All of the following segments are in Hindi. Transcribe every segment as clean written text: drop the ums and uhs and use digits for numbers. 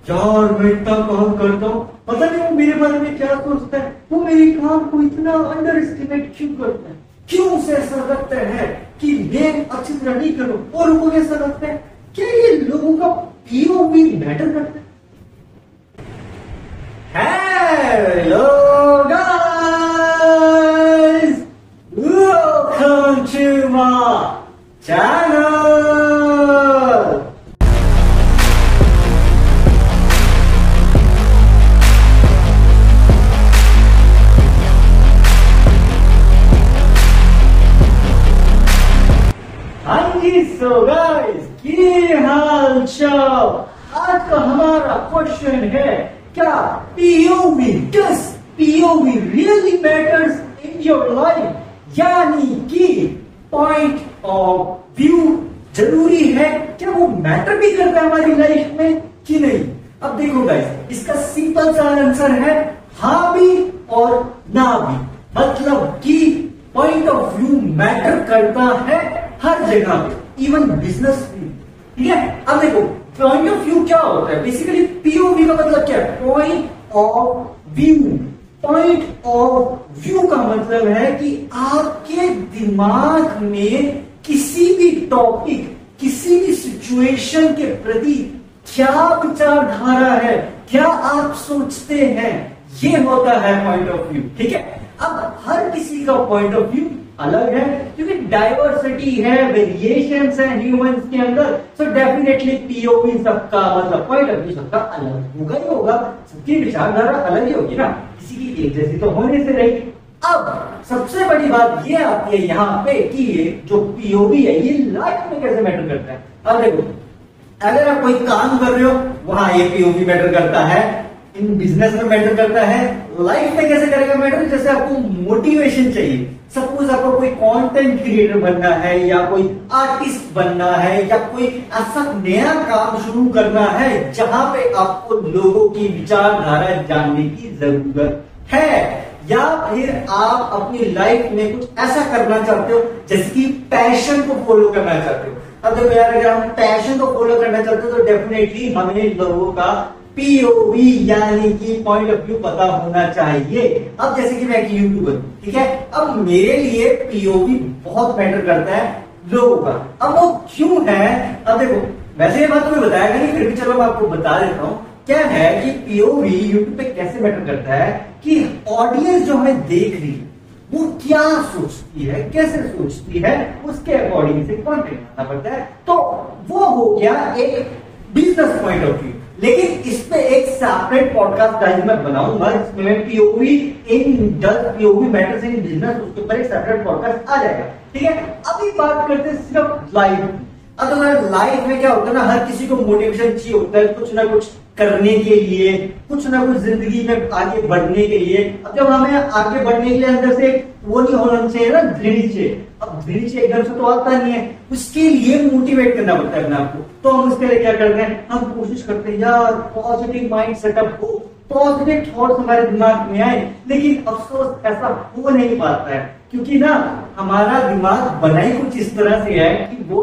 यार मैं इतना काम करता हूँ, पता नहीं वो मेरे बारे में क्या सोचता है, वो मेरे काम को इतना अंडर एस्टिमेट क्यों करता है, क्यों उसे ऐसा लगता है कि मैं अच्छी तरह नहीं करूं, और लोगों को ऐसा लगता है क्या ये लोगों का पीओवी मैटर करता है। Hello guys, welcome to my channel. So guys, की हाल चाल। आज का हमारा क्वेश्चन है, क्या POV does POV really matters in your life, यानी कि पॉइंट ऑफ व्यू जरूरी है, क्या वो मैटर भी करता है हमारी लाइफ में कि नहीं। अब देखो गाइस, इसका सिंपल सा आंसर है हाँ भी और ना भी, मतलब कि पॉइंट ऑफ व्यू मैटर करता है हर जगह पे, इवन बिजनेस में, ठीक है। अब देखो पॉइंट ऑफ व्यू क्या होता है, बेसिकली पीओवी का मतलब क्या है, point of view. Point of view का मतलब है कि आपके दिमाग में किसी भी टॉपिक, किसी भी सिचुएशन के प्रति क्या विचारधारा है, क्या आप सोचते हैं, ये होता है पॉइंट ऑफ व्यू, ठीक है। अब हर किसी का पॉइंट ऑफ व्यू अलग है, क्योंकि डाइवर्सिटी है, वेरिएशंस है ह्यूमंस के अंदर, सो डेफिनेटली पीओवी सबका मतलब पॉइंट ऑफ व्यू सबका अलग होगा ही होगा, सबकी विचारधारा अलग ही होगी ना, किसी की एक जैसी तो होने से रही। अब सबसे बड़ी बात ये आती है यहाँ पे कि ये जो पीओवी है ये लाइफ में कैसे मैटर करता है। अब देखो, अगर आप कोई काम कर रहे हो वहां ये पीओवी मैटर करता है, इन बिजनेस में मैटर करता है, लाइफ में कैसे करेगा मैटर, जैसे आपको मोटिवेशन चाहिए, सपोज आपको कोई कंटेंट क्रिएटर बनना है या कोई आर्टिस्ट बनना है या कोई ऐसा नया काम शुरू करना है जहां पे आपको लोगों की विचारधारा जानने की जरूरत है, या फिर आप अपनी लाइफ में कुछ ऐसा करना चाहते हो जैसे कि पैशन को फॉलो करना चाहते हो। अब देखो यार, अगर हम पैशन को फॉलो करना चाहते हो तो डेफिनेटली हमें लोगों का पीओवी यानी कि पॉइंट ऑफ व्यू पता होना चाहिए। अब जैसे कि मैं एक यूट्यूबर, ठीक है, अब मेरे लिए पीओवी बहुत मैटर करता है लोगों का। अब वो क्यों है, अब देखो, वैसे ये बात तो मैं बताया नहीं, फिर भी चलो मैं आपको बता देता हूँ क्या है कि पीओवी यूट्यूब पे कैसे मैटर करता है, कि ऑडियंस जो हमें देख रही है वो क्या सोचती है, कैसे सोचती है, उसके अकॉर्डिंग से कंटेंट बनाना पड़ता है। तो वो हो गया एक बिजनेस पॉइंट ऑफ व्यू। लेकिन इस पे एक सेपरेट पॉडकास्ट गाइस मैं बनाऊंगा, जिसमें POV in does POV matters in business, उसके ऊपर एक सेपरेट पॉडकास्ट आ जाएगा, ठीक है। अभी बात करते हैं सिर्फ लाइफ। अब तो लाइफ में क्या होता है ना, हर किसी को मोटिवेशन चाहिए होता है कुछ ना कुछ करने के लिए, कुछ ना कुछ जिंदगी में आगे बढ़ने के लिए। अब जब हमें आगे बढ़ने के लिए अंदर से वो नहीं होना चाहिए ना, दृढ़ चाहिए। अब दृढ़ एकदम से तो आता नहीं है, उसके लिए मोटिवेट करना पड़ता है अपने आपको। तो हम उसके लिए क्या करते हैं, हम कोशिश करते हैं यार पॉजिटिव माइंड सेटअप हो, पॉजिटिव थॉट्स हमारे दिमाग में आए, लेकिन अफसोस ऐसा हो नहीं पाता है, क्योंकि ना हमारा दिमाग बना ही कुछ इस तरह से है कि वो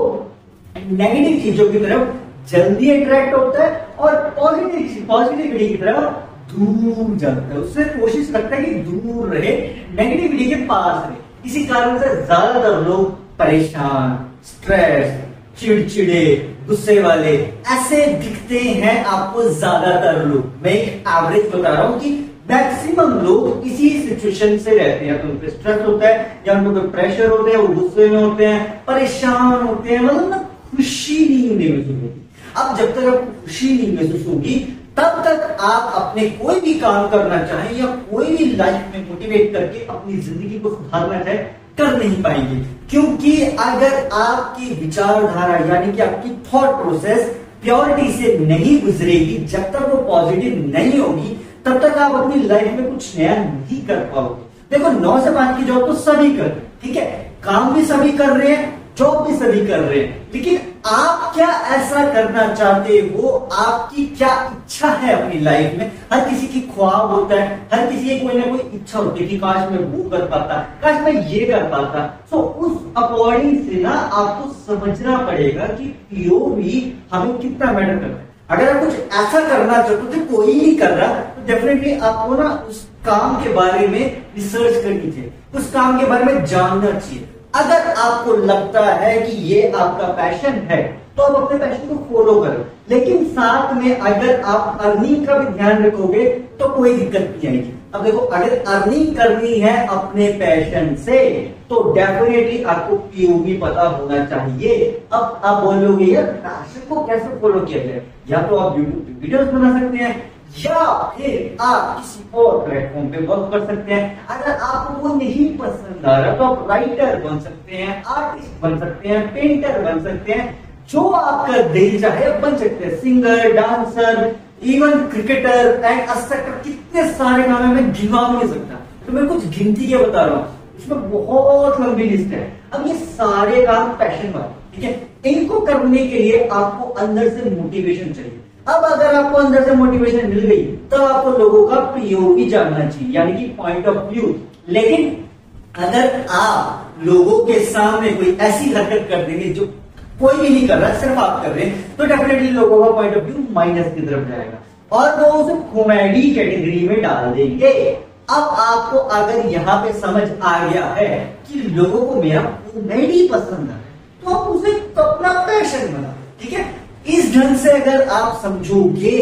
नेगेटिव चीजों की तरफ जल्दी अट्रैक्ट होता है और पॉजिटिविटी की तरफ दूर जाता है, उससे कोशिश करता है कि दूर रहे, नेगेटिविटी के पास रहे। इसी कारण से ज्यादातर लोग परेशान, स्ट्रेस, चिड़चिड़े, गुस्से वाले ऐसे दिखते हैं आपको ज्यादातर लोग। मैं एक एवरेज बता रहा हूं कि मैक्सिमम लोग इसी सिचुएशन से रहते हैं, तो उनको स्ट्रेस होता है या उनको कोई प्रेशर होते हैं, वो गुस्से में होते हैं, परेशान होते हैं, मतलब ना खुशी नहीं महसूस होती। अब जब तक आपको खुशी नहीं महसूस होगी तब तक आप अपने कोई भी काम करना चाहें या कोई भी लाइफ में मोटिवेट करके अपनी जिंदगी को सुधारना चाहे कर नहीं पाएंगे, क्योंकि अगर आपकी विचारधारा यानी कि आपकी थॉट प्रोसेस प्योरिटी से नहीं गुजरेगी, जब तक वो पॉजिटिव नहीं होगी तब तक आप अपनी लाइफ में कुछ नया नहीं कर पाओगे। देखो 9 से 5 की जॉब तो सभी कर रहे हैं, ठीक है, काम भी सभी कर रहे हैं, जॉब भी सभी कर रहे हैं, लेकिन आप क्या ऐसा करना चाहते हो, आपकी क्या इच्छा है अपनी लाइफ में। हर किसी की ख्वाब होता है, हर किसी की कोई ना कोई इच्छा होती है कि काश मैं वो कर पाता, काश मैं ये कर पाता। सो उस अकॉर्डिंग से ना आपको समझना पड़ेगा कि पीओवी हमें कितना मैटर करता है। अगर आप कुछ ऐसा करना चाहते हो जो कोई नहीं कर रहा, तो डेफिनेटली आपको ना उस काम के बारे में रिसर्च करनी चाहिए, उस काम के बारे में जानना चाहिए। अगर आपको लगता है कि ये आपका पैशन है तो आप अपने पैशन को फॉलो करो, लेकिन साथ में अगर आप अर्निंग का भी ध्यान रखोगे तो कोई दिक्कत नहीं आएगी। अब देखो, अगर अर्निंग करनी है अपने पैशन से तो डेफिनेटली आपको पीओवी पता होना चाहिए। अब आप बोलोगे यार पैशन को कैसे फॉलो किया जाए, या तो आप यूट्यूब वीडियोस बना सकते हैं या फिर आप किसी और प्लेटफॉर्म पे वर्क कर सकते हैं। अगर आपको वो नहीं पसंद आ रहा तो आप राइटर बन सकते हैं, आर्टिस्ट बन सकते हैं, पेंटर बन सकते हैं, जो आपका दिल चाहे बन सकते हैं। Singer, dancer, even cricketer and etcetera, कितने सारे काम है, मैं गिना नहीं सकता, तो मैं कुछ गिनती के बता रहा हूँ, इसमें बहुत लंबी लिस्ट है। अब ये सारे काम पैशन वाले, ठीक है, इनको करने के लिए आपको अंदर से मोटिवेशन चाहिए। अब अगर आपको अंदर से मोटिवेशन मिल गई तो आपको लोगों का पीओवी जानना चाहिए, यानी कि पॉइंट ऑफ व्यू। लेकिन अगर आप लोगों के सामने कोई ऐसी हरकत कर देंगे जो कोई भी नहीं कर रहा, सिर्फ आप कर रहे हैं, तो डेफिनेटली लोगों का पॉइंट ऑफ व्यू माइनस की तरफ जाएगा और वो उसे कॉमेडी कैटेगरी में डाल देंगे। अब आपको अगर यहाँ पे समझ आ गया है कि लोगों को मेरा कॉमेडी पसंद है, तो आप उसे अपना पैशन बना, ठीक है। इस ढंग से अगर आप समझोगे,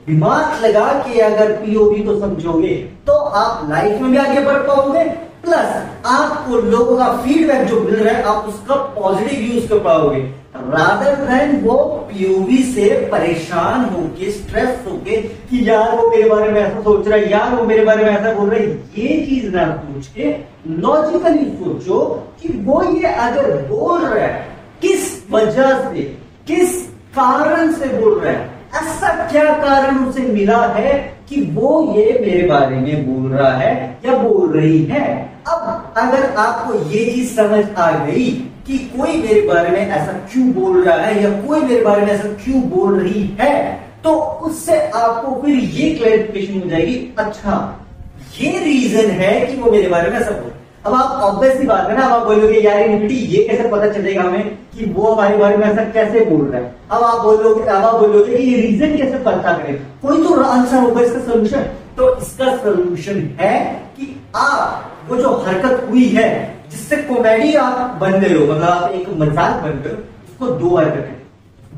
दिमाग लगा के अगर पीओवी को समझोगे, तो आप लाइफ में भी आगे बढ़ पाओगे, प्लस आपको लोगों का फीडबैक जो मिल रहा है आप उसका पॉजिटिव यूज कर पाओगे, रादर देन वो पीओवी से परेशान होके, स्ट्रेस होके कि यार वो मेरे बारे में ऐसा सोच रहा है, यार वो मेरे बारे में ऐसा बोल रहा है। ये चीज ना सोच के लॉजिकली सोचो कि वो ये अगर बोल रहा है किस वजह से, किस कारण से बोल रहा है, ऐसा क्या कारण उसे मिला है कि वो ये मेरे बारे में बोल रहा है या बोल रही है। अब अगर आपको ये चीज समझ आ गई कि कोई मेरे बारे में ऐसा क्यों बोल रहा है या कोई मेरे बारे में ऐसा क्यों बोल रही है, तो उससे आपको फिर ये क्लैरिफिकेशन हो जाएगी, अच्छा ये रीजन है कि वो मेरे बारे में ऐसा बोल। अब आप ऑब्वियसली बात है ना, अब आप बोलोगे यार ये कैसे पता चलेगा हमें कि वो हमारे बारे में ऐसा कैसे बोल रहा है। अब आप बोलोगे कि ये रीजन कैसे पता करें, कोई तो आंसर होगा इसका सोल्यूशन। तो इसका सोल्यूशन है कि आप वो जो हरकत हुई है जिससे कॉमेडी आप बन गए हो, मतलब आप एक मजाक बन गए हो, उसको 2 बार करें।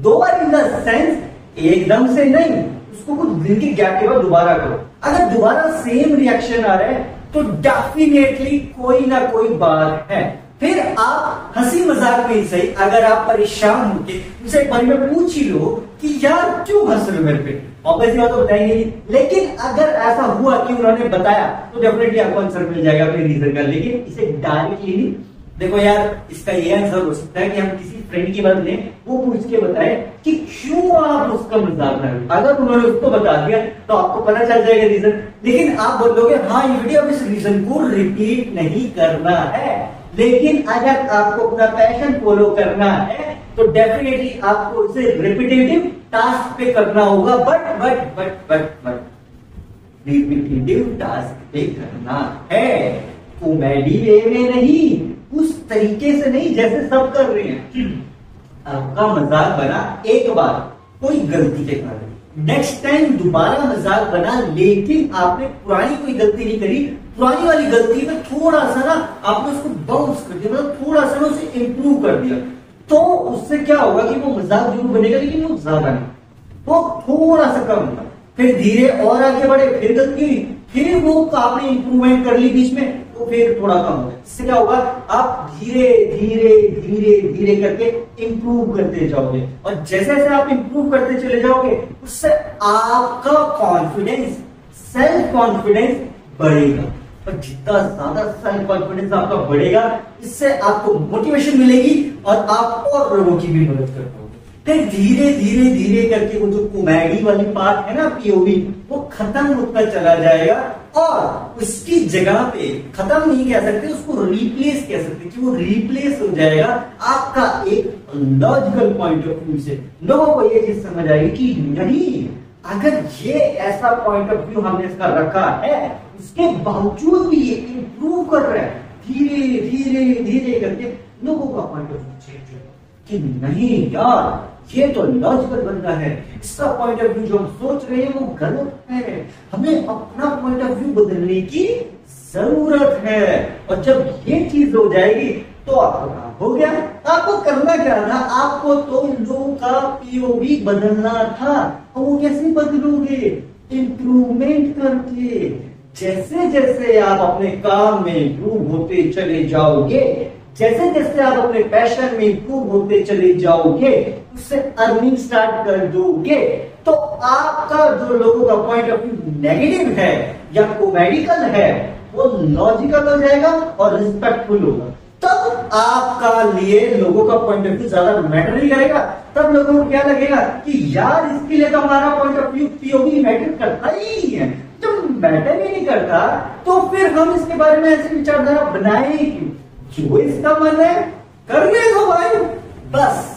2 बार इन द सेंस एकदम से नहीं, उसको कुछ दिन के गैप के बाद दोबारा करो। अगर दोबारा सेम रिएक्शन आ रहा है तो डेफिनेटली कोई ना कोई बात है। फिर आप हंसी मजाक में ही सही, अगर आप परेशान होके उनसे एक बार में पूछ ही लो कि यार क्यों हंस रहे हो मेरे पे, ऑब्वियसली बात तो बताएंगे नहीं। लेकिन अगर ऐसा हुआ कि उन्होंने बताया तो डेफिनेटली आपको आंसर मिल जाएगा अपने रीजन का, लेकिन इसे डायरेक्टली नहीं। देखो यार, इसका ये आंसर हो सकता है कि हम किसी फ्रेंड की बात लें, वो पूछ के बताए कि क्यों आप उसका मजाक बना रहे हो। अगर उन्होंने उसको बता दिया तो आपको पता चल जाएगा रीजन, लेकिन आप बोलोगे हाँ ये वीडियो, इस रीजन को रिपीट नहीं करना है। लेकिन अगर आपको अपना पैशन फॉलो करना है तो डेफिनेटली आपको इसे रिपीटेटिव टास्क पे करना होगा, बट रिपीटेटिव टास्क पे करना है, कॉमेडी वे में नहीं, उस तरीके से नहीं जैसे सब कर रहे हैं। आपका मजाक बना एक बार कोई गलती के कारण, नेक्स्ट टाइम दोबारा मजाक बना, लेकिन आपने पुरानी कोई गलती नहीं करी, पुरानी वाली गलती में थोड़ा सा ना आपने उसको बाउंस कर दिया, मतलब थोड़ा सा ना उसे इंप्रूव कर दिया, तो उससे क्या होगा कि वो मजाक जरूर बनेगा लेकिन वो ज्यादा नहीं, वो थोड़ा सा कम होगा। फिर धीरे और आगे बढ़े, फिर गलती हुई, फिर वो आपने इंप्रूवमेंट कर ली बीच में, तो फिर थोड़ा कम होगा। इससे क्या होगा, आप धीरे धीरे धीरे धीरे करके इंप्रूव करते जाओगे, और जैसे जैसे आप इंप्रूव करते चले जाओगे उससे आपका कॉन्फिडेंस, सेल्फ कॉन्फिडेंस बढ़ेगा, और जितना ज्यादा सेल्फ कॉन्फिडेंस आपका बढ़ेगा, इससे आपको मोटिवेशन मिलेगी और आप और लोगों की भी मदद कर पाओगे। फिर धीरे धीरे धीरे करके वो जो कॉमेडी वाली पार्ट है ना पीओवी, वो खत्म होता चला जाएगा और उसकी जगह पे, खत्म नहीं कह सकते उसको, रिप्लेस कह सकते कि वो रिप्लेस हो जाएगा आपका एक लॉजिकल पॉइंट ऑफ व्यू से। लोगों को ये चीज समझ आएगी कि नहीं, अगर ये ऐसा पॉइंट ऑफ व्यू हमने इसका रखा है, उसके बावजूद भी ये इंप्रूव कर रहा है, धीरे धीरे धीरे करके लोगों का पॉइंट ऑफ व्यू चेंज होगा कि नहीं यार ये तो लॉजिकल बन रहा है, इसका पॉइंट ऑफ व्यू जो हम सोच रहे हैं वो गलत है, हमें अपना पॉइंट ऑफ व्यू बदलने की जरूरत है। और जब ये चीज हो जाएगी तो आपका काम हो गया। आपको करना क्या था, आपको तो लोगों का पीओवी बदलना था। और वो कैसे बदलोगे, इंप्रूवमेंट करके। जैसे जैसे आप अपने काम में इंप्रूव होते चले जाओगे, जैसे जैसे आप अपने पैशन में इंप्रूव होते चले जाओगे, उससे अर्निंग स्टार्ट कर दोगे, तो आपका जो लोगों का पॉइंट ऑफ व्यू नेगेटिव है या कॉमेडिकल है, वो लॉजिकल हो जाएगा और रिस्पेक्टफुल होगा। तब आपका लिए लोगों का पॉइंट ऑफ व्यू ज्यादा मैटर नहीं करेगा। तब लोगों को क्या लगेगा कि यार इसके लिए तो हमारा point of view POV matter करता ही नहीं है। जब मैटर ही नहीं करता तो फिर हम इसके बारे में ऐसी विचारधारा बनाए क्यों? जो इसका मन है करने दो भाई, बस।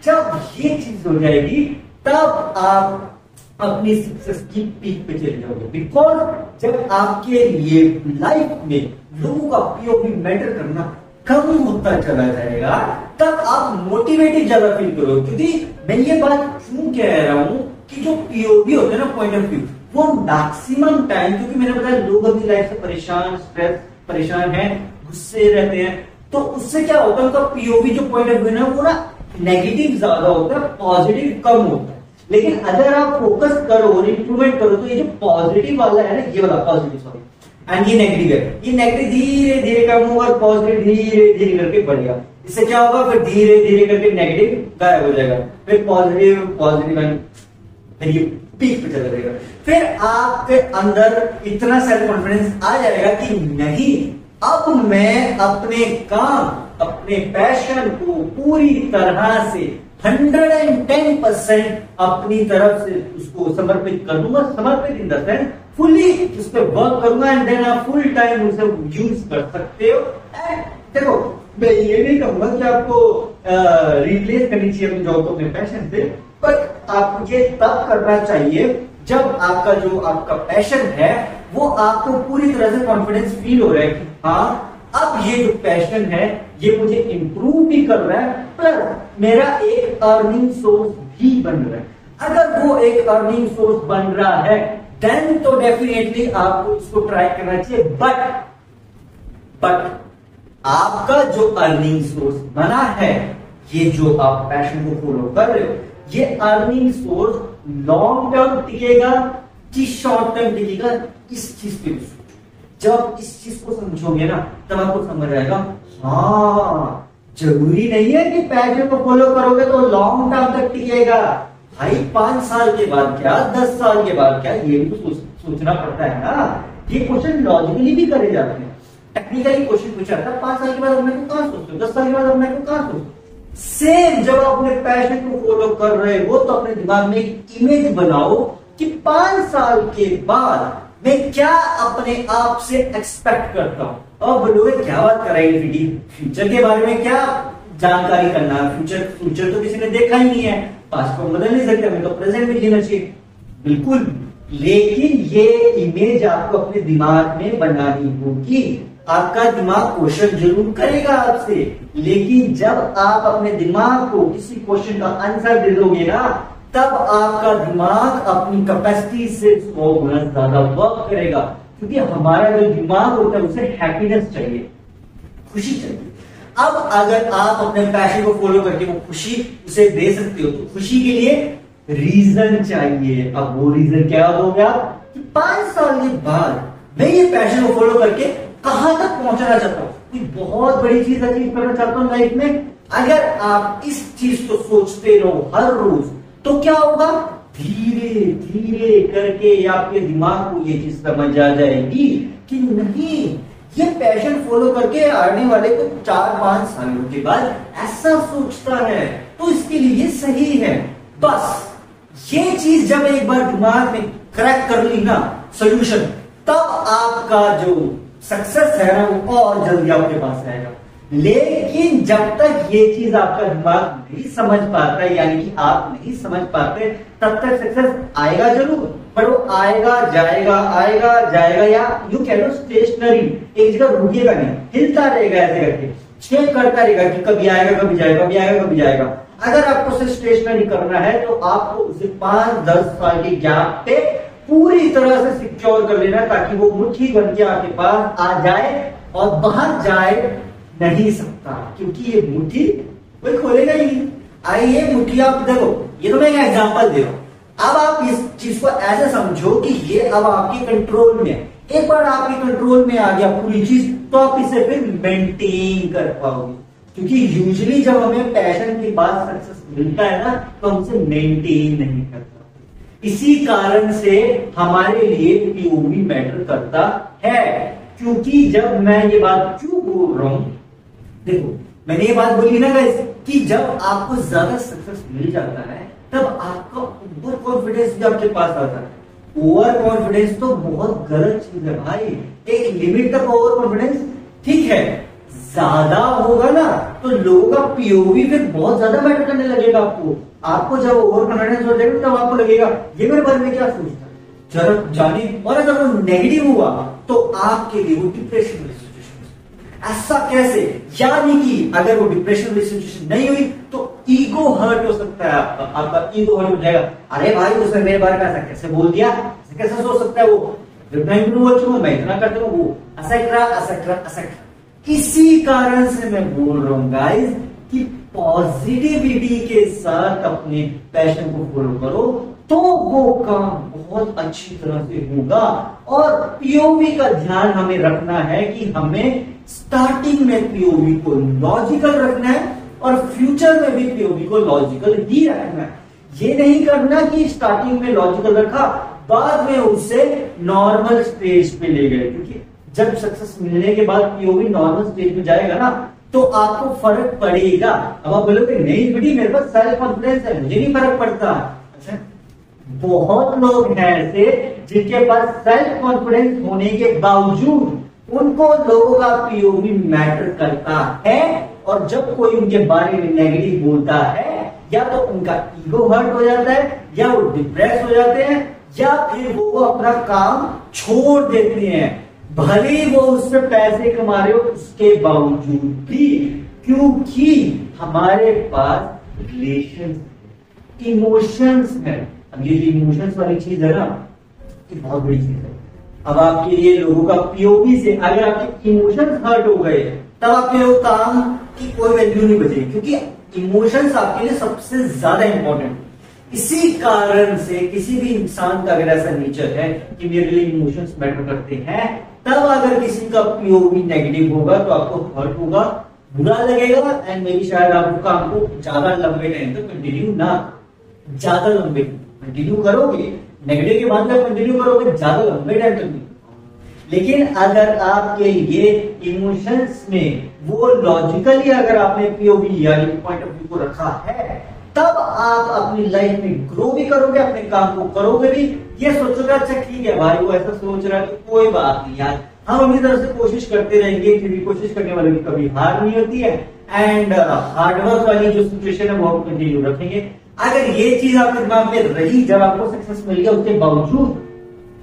जब ये चीज हो जाएगी तब आप अपनी सक्सेस की पीक पे चले जाओगे। बिकॉज जब आपके लिए लाइफ में लोगों का पीओवी मैटर करना कम होता चला जाएगा, तब आप मोटिवेटेड ज्यादा फील करोगे। क्योंकि मैं ये बात क्यों कह रहा हूं कि जो पीओवी होता है ना, पॉइंट ऑफ व्यू, वो मैक्सिमम टाइम, क्योंकि मैंने बताया लोग अपनी लाइफ से परेशान, स्ट्रेस, परेशान है, गुस्से रहते हैं, तो उससे क्या होता है, उनका पीओवी जो पॉइंट ऑफ व्यू है वो ना नेगेटिव ज्यादा होता है, पॉजिटिव कम होता है। लेकिन अगर आप फोकस करो और इंप्रूवमेंट करो तो ये जो पॉजिटिव वाला है ना, ये वाला पॉजिटिव, सॉरी, एंड ये नेगेटिव है, ये नेगेटिव धीरे धीरे कम होगा, पॉजिटिव धीरे धीरे करके बढ़ेगा। इससे क्या होगा, फिर धीरे धीरे करके नेगेटिव गायब हो जाएगा, फिर पॉजिटिव पॉजिटिव, फिर ये पीक पे चला जाएगा। फिर आपके अंदर इतना सेल्फ कॉन्फिडेंस आ जाएगा कि नहीं, अब मैं अपने काम, अपने पैशन को पूरी तरह से 110% अपनी तरफ से उसको समर्पित कर दूंगा। समर्पित इन द सेंस फुली उस पर वर्क करूंगा, एंड देन आप फुल टाइम उसे यूज कर सकते हो। एंड देखो, मैं ये नहीं कहूंगा कि आपको रिप्लेस करनी चाहिए अपनी जॉब को अपने पैशन से, बट आपको ये तब करना चाहिए जब आपका जो आपका पैशन है वो आपको पूरी तरह से कॉन्फिडेंस फील हो रहा है कि हाँ, अब ये जो पैशन है ये मुझे इंप्रूव भी कर रहा है, प्लस मेरा एक अर्निंग सोर्स भी बन रहा है। अगर वो एक अर्निंग सोर्स बन रहा है देन तो डेफिनेटली आपको इसको ट्राई करना चाहिए। बट आपका जो अर्निंग सोर्स बना है, ये जो आप पैशन को फॉलो कर रहे हो, ये अर्निंग सोर्स लॉन्ग टर्म टिकेगा कि शॉर्ट टर्म टिकेगा, इस चीज पे जब इस चीज को समझोगे ना, तब आपको समझ आएगा हाँ, जरूरी नहीं है कि पैशन को फॉलो करोगे तो लॉन्ग टर्म तक टिकेगा। भाई 5 साल के बाद क्या, 10 साल के बाद क्या, ये भी तो सोचना पड़ता है ना। ये क्वेश्चन लॉजिकली भी करे जाते हैं, टेक्निकली क्वेश्चन पूछा था, 5 साल के बाद अपने को कहां सोचते हो, 10 साल के बाद अपने को कहां सोचते हो। सेम जब आप अपने पैशन को फॉलो कर रहे हो तो अपने दिमाग में एक इमेज बनाओ कि 5 साल के बाद मैं क्या अपने आप से एक्सपेक्ट करता हूं। और बोलोगे क्या बात कर रही है, फ्यूचर के बारे में क्या जानकारी करना, फ्यूचर तो किसी ने देखा ही नहीं है, पास्ट को बदल नहीं सकते, हमें तो प्रेजेंट में जीना चाहिए। बिल्कुल, लेकिन ये इमेज आपको अपने दिमाग में बनानी होगी। आपका दिमाग क्वेश्चन जरूर करेगा आपसे, लेकिन जब आप अपने दिमाग को किसी क्वेश्चन का आंसर दे दोगे ना, तब आपका दिमाग अपनी कैपेसिटी से 100 गुना ज्यादा वर्क करेगा। क्योंकि हमारा जो दिमाग होता है उसे हैप्पीनेस चाहिए, खुशी चाहिए। अब अगर आप अपने पैशन को फॉलो करके वो खुशी उसे दे सकते हो, तो खुशी के लिए रीजन चाहिए। अब वो रीजन क्या होगा कि 5 साल के बाद मैं ये पैशन को फॉलो करके कहां तक पहुंचना चाहता हूं, कोई बहुत बड़ी चीज अचीव करना चाहता हूं लाइफ में। अगर आप इस चीज को सोचते रहो हर रोज, तो क्या होगा, धीरे धीरे करके आपके दिमाग को ये चीज समझ आ जाएगी कि नहीं, ये पैशन फॉलो करके आने वाले को 4-5 सालों के बाद ऐसा सोचता है, तो इसके लिए ये सही है। बस ये चीज जब एक बार दिमाग में क्रैक कर ली ना सोल्यूशन, तब आपका जो सक्सेस है ना वो और जल्दी आपके पास आएगा। लेकिन जब तक ये चीज आपका दिमाग नहीं समझ पाता, यानी कि आप नहीं समझ पाते, तब तक सक्सेस आएगा जरूर, पर वो आएगा जाएगा, या यूं कह लो स्टेशनरी, एक जगह रुकेगा नहीं, हिलता रहेगा ऐसे करके, चेक करता रहेगा कि कभी आएगा कभी जाएगा, कभी आएगा कभी जाएगा। अगर आपको उसे स्टेशनरी करना है तो आपको उसे 5-10 साल के गैप पे पूरी तरह से सिक्योर कर लेना, ताकि वो मुट्ठी बन के आपके पास आ जाए और बाहर जाए नहीं सकता, क्योंकि ये मुट्ठी कोई खोलेगा ही नहीं। आइए मुट्ठी आप देखो, ये तो मैं एक एग्जांपल दे रहा हूं, अब आप इस चीज को ऐसे समझो कि ये अब आपके कंट्रोल में है। एक बार आपके कंट्रोल में आ गया पूरी चीज, तो आप इसे फिर मेंटेन कर पाओगे, क्योंकि यूजुअली जब हमें पैशन के बाद सक्सेस मिलता है ना, तो हमसे मेंटेन नहीं करता। इसी कारण से हमारे लिए पीओवी मैटर करता है, क्योंकि जब मैं ये बात क्यों बोल रहा हूं, देखो मैंने ये बात बोली ना गाइस कि जब आपको ज्यादा सक्सेस मिल जाता है तब आपका ओवर कॉन्फिडेंस भी आपके पास आता है। ओवर कॉन्फिडेंस तो बहुत गलत चीज है भाई, एक लिमिट तक ओवर कॉन्फिडेंस ठीक है, ज्यादा होगा ना तो लोगों का पीओवी फिर बहुत ज्यादा मैटर करने लगेगा आपको जब ओवर कॉन्फिडेंस हो जाएगा तब आपको लगेगा ये मेरे बारे में क्या सोचता है, जरा जाने, और अगर वो नेगेटिव हुआ तो आपके लिए वो डिप्रेशन वाली सिचुएशन। ऐसा कैसे, यानी कि अगर वो डिप्रेशन वाली सिचुएशन नहीं हुई तो ईगो हर्ट हो सकता है, आपका ईगो हर्ट हो जाएगा। अरे भाई उसने मेरे बारे में ऐसा कैसे बोल दिया, कैसे सोच सकता है वो, मैं इतना करता हूँ, वो असेक्ट्रा। इसी कारण से मैं बोल रहा हूं गाइस कि पॉजिटिविटी के साथ अपने पैशन को फॉलो करो तो वो काम बहुत अच्छी तरह से होगा। और पीओवी का ध्यान हमें रखना है कि हमें स्टार्टिंग में पीओवी को लॉजिकल रखना है और फ्यूचर में भी पीओवी को लॉजिकल ही रखना है। ये नहीं करना कि स्टार्टिंग में लॉजिकल रखा, बाद में उसे नॉर्मल स्टेज पे ले गए, क्योंकि जब सक्सेस मिलने के बाद पीओवी नॉर्मल स्टेज में जाएगा ना तो आपको फर्क पड़ेगा। अब आप बोलोगे नहीं बेटी मेरे पास सेल्फ कॉन्फिडेंस है, मुझे नहीं फर्क पड़ता। अच्छा, बहुत लोग हैं ऐसे जिनके पास सेल्फ कॉन्फिडेंस होने के बावजूद उनको लोगों का पीओवी मैटर करता है, और जब कोई उनके बारे में नेगेटिव बोलता है या तो उनका ईगो हर्ट हो जाता है, या वो डिप्रेस हो जाते हैं, या फिर वो अपना काम छोड़ देते हैं, भले वो उससे पैसे कमा रहे हो उसके बावजूद भी, क्योंकि हमारे पास रिलेशन इमोशंस है। अब ये जो इमोशंस वाली चीज है ना, ये बहुत बड़ी चीज है। अब आपके लिए लोगों का पीओवी से अगर आपके इमोशंस हर्ट हो गए तब आपके वो काम की कोई वैल्यू नहीं बचेगी, क्योंकि इमोशंस आपके लिए सबसे ज्यादा इंपॉर्टेंट। इसी कारण से किसी भी इंसान का अगर ऐसा नेचर है कि मेरे लिए इमोशंस मैटर करते हैं, तब अगर किसी का पीओवी नेगेटिव होगा तो आपको हर्ट होगा, बुरा लगेगा, एंड मे बी शायद आप काम को ज्यादा लंबे टाइम तक कंटिन्यू ना, ज्यादा लंबे कंटिन्यू करोगे, नेगेटिव के बाद में कंटिन्यू करोगे ज्यादा लंबे टाइम तक। लेकिन अगर आपके लिए इमोशंस में वो लॉजिकली अगर आपने पीओवी यानी पॉइंट ऑफ व्यू को रखा है, तब आप अपनी लाइफ में ग्रो भी करोगे, अपने काम को करोगे भी। ये सोचोगे अच्छा ठीक है भाई वो ऐसा सोच रहा है तो कोई बात नहीं यार, हम अपनी तरफ से कोशिश करते रहेंगे, क्योंकि कोशिश करने वाले की कभी हार नहीं होती है, एंड हार्डवर्क वाली जो सिचुएशन है वो हम कंटिन्यू रखेंगे। अगर ये चीज आपके दिमाग में रही जब आपको सक्सेस मिल गया उसके बावजूद,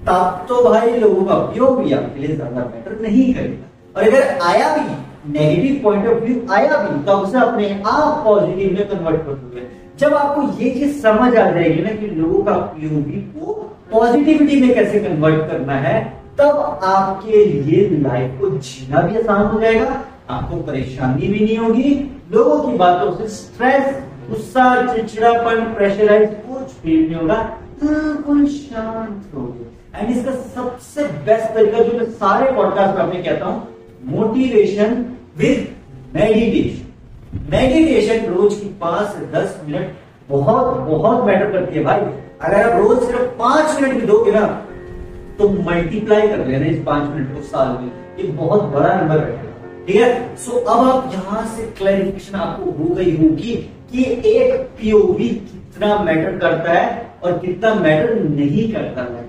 तब तो भाई लोगों का पीओवी आपके लिए ज्यादा मैटर नहीं करेगा। और अगर आया भी नेगेटिव पॉइंट ऑफ व्यू आया भी तो उसे अपने आप पॉजिटिव में कन्वर्ट कर दोगे। जब आपको ये चीज समझ आ जाएगी ना कि लोगों का पीओवी को पॉजिटिविटी में कैसे कन्वर्ट करना है, तब आपके लिए लाइफ को जीना भी आसान हो जाएगा, आपको परेशानी भी नहीं होगी, लोगों की बातों से स्ट्रेस, गुस्सा, चिड़चिड़ापन, प्रेशराइज कुछ भी नहीं होगा, बिल्कुल शांत होगी। एंड इसका सबसे बेस्ट तरीका जो मैं सारे पॉडकास्ट में कहता हूं, मोटिवेशन विद मेडिटेशन। मेडिटेशन रोज की 5 से 10 मिनट बहुत बहुत मैटर करती है भाई। अगर आप रोज सिर्फ 5 मिनट भी दोगे ना तो मल्टीप्लाई कर लेना इस 5 मिनट को साल में, ये बहुत बड़ा नंबर बैठेगा। ठीक है। सो अब आप यहां से क्लैरिफिकेशन आपको हो गई होगी कि एक पीओवी कितना मैटर करता है और कितना मैटर नहीं करता है,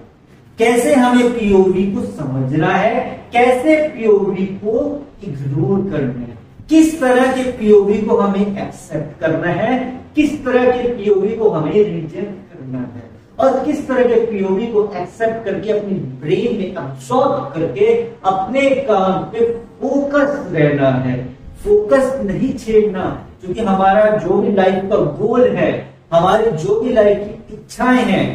कैसे हमें पीओवी को समझना है, कैसे पीओवी को इग्नोर करना है, किस तरह के पीओवी को हमें एक्सेप्ट करना है, किस तरह के पीओवी को हमें रिजेक्ट करना है, और किस तरह के पीओवी को एक्सेप्ट करके अपनी ब्रेन में अब्सॉर्ब करके अपने काम पे फोकस रहना है, फोकस नहीं छेड़ना। क्योंकि हमारा जो भी लाइफ का गोल है, हमारी जो भी लाइफ की इच्छाएं हैं,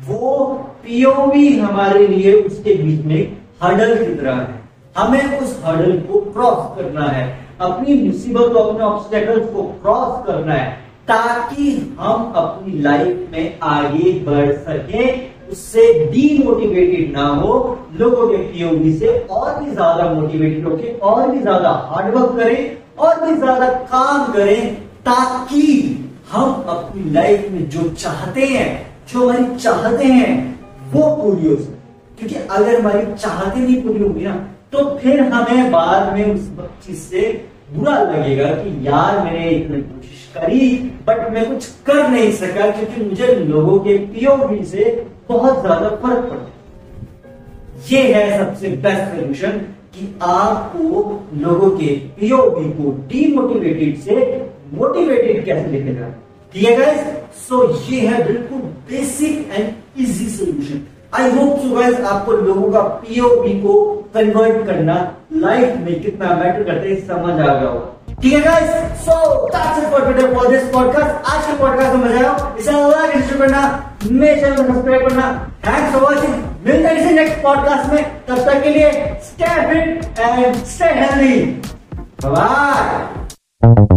वो पीओवी हमारे लिए उसके बीच में हर्डल की तरह है। हमें उस हर्डल को क्रॉस करना है, अपनी मुसीबतों, अपने ऑब्स्टेकल्स को क्रॉस करना है, ताकि हम अपनी लाइफ में आगे बढ़ सके, उससे डीमोटिवेटेड ना हो, लोगों के पीओवी से और भी ज्यादा मोटिवेटेड होके और भी ज्यादा हार्डवर्क करें और भी ज्यादा काम करें, ताकि हम अपनी लाइफ में जो चाहते हैं, जो हमारी चाहते हैं, वो पूरी हो सके। क्योंकि अगर हमारी चाहते नहीं पूरी होगी ना, तो फिर हमें बाद में उस चीज से बुरा लगेगा कि यार मैंने इतनी कोशिश करी बट मैं कुछ कर नहीं सका, क्योंकि मुझे लोगों के पीओवी से बहुत ज्यादा फर्क पड़ता है। ये है सबसे बेस्ट सोल्यूशन कि आपको लोगों के पीओवी को डीमोटिवेटेड से मोटिवेटेड कैसे लेके जाए। ठीक है गाइस, सो ये है बिल्कुल basic and easy solution. I hope so guys आपको लोगों का पीओवी को कन्वर्ट करना लाइफ में कितना मैटर करता है समझ आ गया होगा। ठीक है guys, so that's it for today for this podcast. आज के पॉडकास्ट में मजा आया, इसे लाइक एंड शेयर करना, मेरे चैनल को सब्सक्राइब करना। थैंक्स फॉर वॉचिंग, मिलते हैं नेक्स्ट पॉडकास्ट में, तब तक के लिए stay fit and stay healthy. Bye bye.